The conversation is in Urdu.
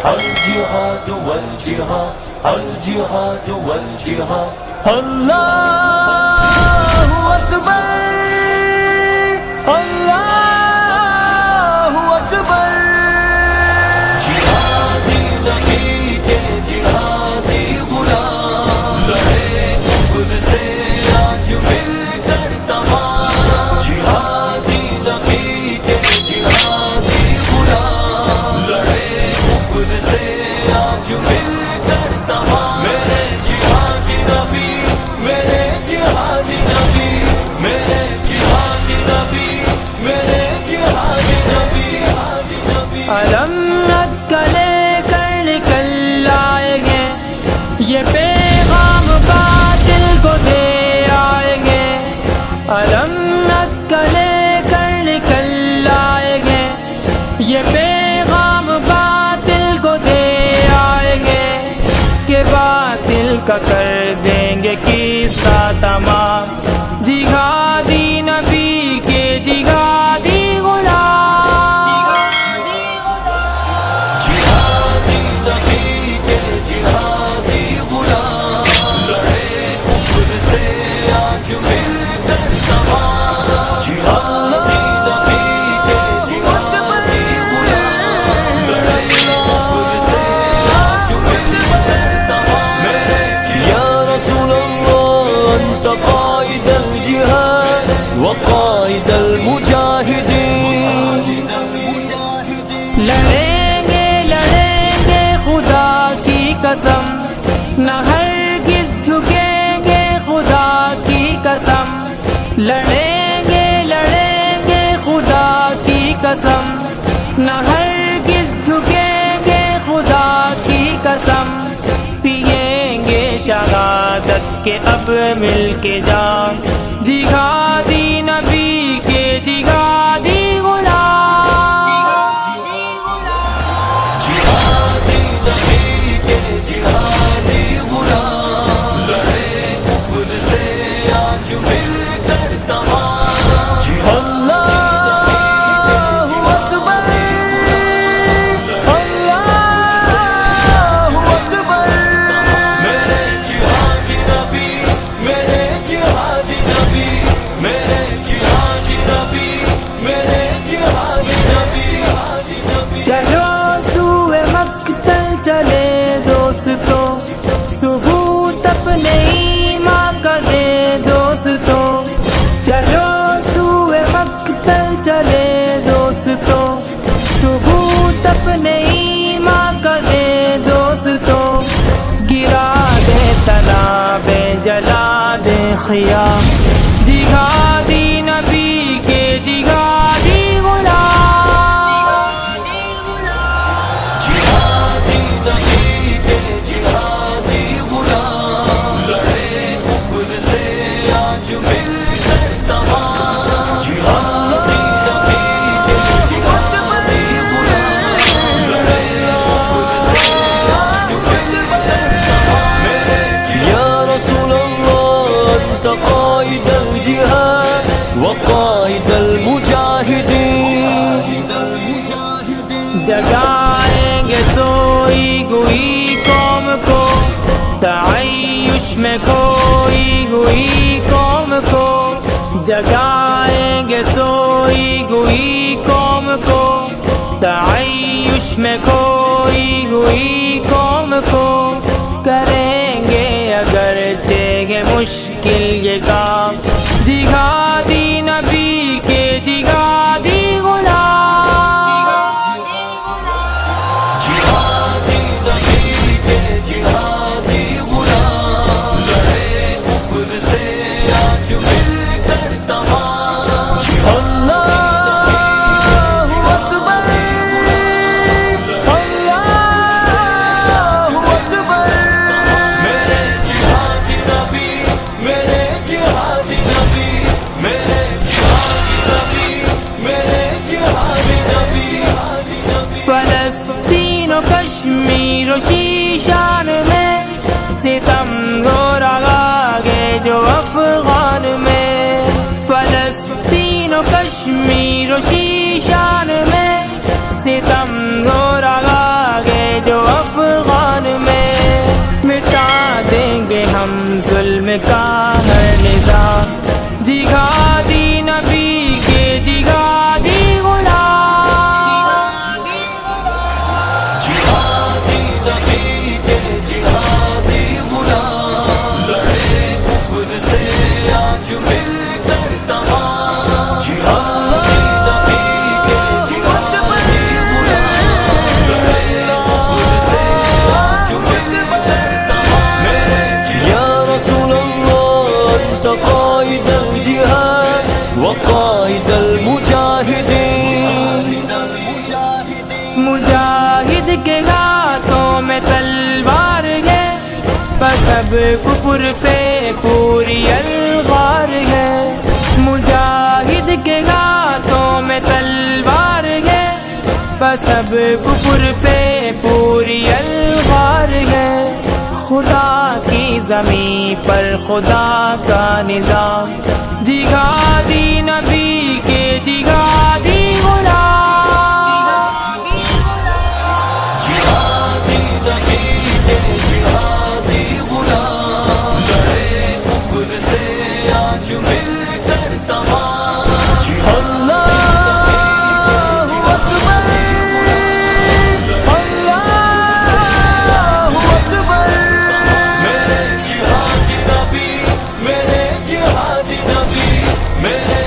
الجهاد والجهاد الجهاد والجهاد الله أكبر الله أكبر جهادی نبی کے جہادی غلام لڑے کفر سے آج مل کر تمام جہادی نبی کے جہادی غلام لڑے کفر سے آج مل کر تمام میرے جہادی نبی میرے جہادی نبی میرے جہادی نبی میرے جہادی نبی علم کلے کر نکل آئیں گے یہ پیغام باطل کو دے آئیں گے علم کلے کر نکل آئیں گے یہ پیغام باطل کو دے آئیں گے کہ باطل کا کر دیں گے قصہ تمام جہادی نبی کے جہادی غلام وقائد المجاہدین لڑیں گے خدا کی قسم نہ ہرگز جھکیں گے خدا کی قسم لڑیں گے خدا کی قسم نہ ہرگز جھکیں گے خدا کی قسم پیئیں گے شہادت کے اب مل کے جام جہادی نبی کے جہادی غلام جہادی نبی کے جہادی غلام لڑے کفر سے آج مل کر تمام اللہ اکبر اللہ اکبر میرے جہادی نبی میرے جہادی نبی میرے جہادی نبی میرے جہادی نبی چلو سوئے مقتل چلے دوستو ثبوت اپنے ایمان کا دے دوستو چلو سوئے مقتل چلے دوستو ثبوت اپنے ایمان کا دے دوستو گرا دے تنابیں جلا دے خیام جہادی نبی کے جہادی غلام جہادی نبی کے جہادی غلام لڑے کفر سے آج مل کر تمام جہادی نبی کے جہادی غلام لڑے کفر سے آج مل کر تمام یا رسول اللہ انت قائد الجہاد وقائد المجاہدین جگائیں گے سوئی گوئی قوم کو تعیش میں کھوئی ہوئی قوم کو جگائیں گے سوئی گوئی قوم کو تعیش میں کھوئی ہوئی قوم کو کریں گے اگرچہ مشکل یہ کام جہادی نبی کے جہادی غلام جہادی نبی کے جہادی غلام لڑے کفر سے آج مل کر تمام اللہ اکبر اللہ اکبر میرے جہادی نبی میرے جہادی نبی میرے جہادی نبی میرے جہادی نبی فلسطین و کشمیر و شیشان میں ستم ہو رہا ہے جو افغان میں فلسطین و کشمیر و شیشان میں ستم ہو رہا ہے جو کا ہر نظام، جہادی نبی کے جہادی غلام، جہادی نبی کے جہادی غلام، لڑے کفر سے آج مل کر تمام، جہادی نبی کے جہادی غلام، لڑے کفر سے آج مل کر تمام۔ یا رسول اللہ انت قائد الجہاد وقائد المجاہدین، مجاہد کے ہاتھوں میں تلوار ہے، بس اب کفر پہ پوری الغار ہے، مجاہد کے ہاتھوں میں تلوار ہے، بس اب کفر پہ پوری الغار ہے، خدا کی زمین پر خدا کا نظام، جہادی نبی کے جہادی غلام، جہادی نبی کے جہادی غلام، لڑے کفر سے آج مل کر تمام، اللہ اکبر، اللہ اکبر، میرے جہادی نبی، میرے جہادی نبی، میرے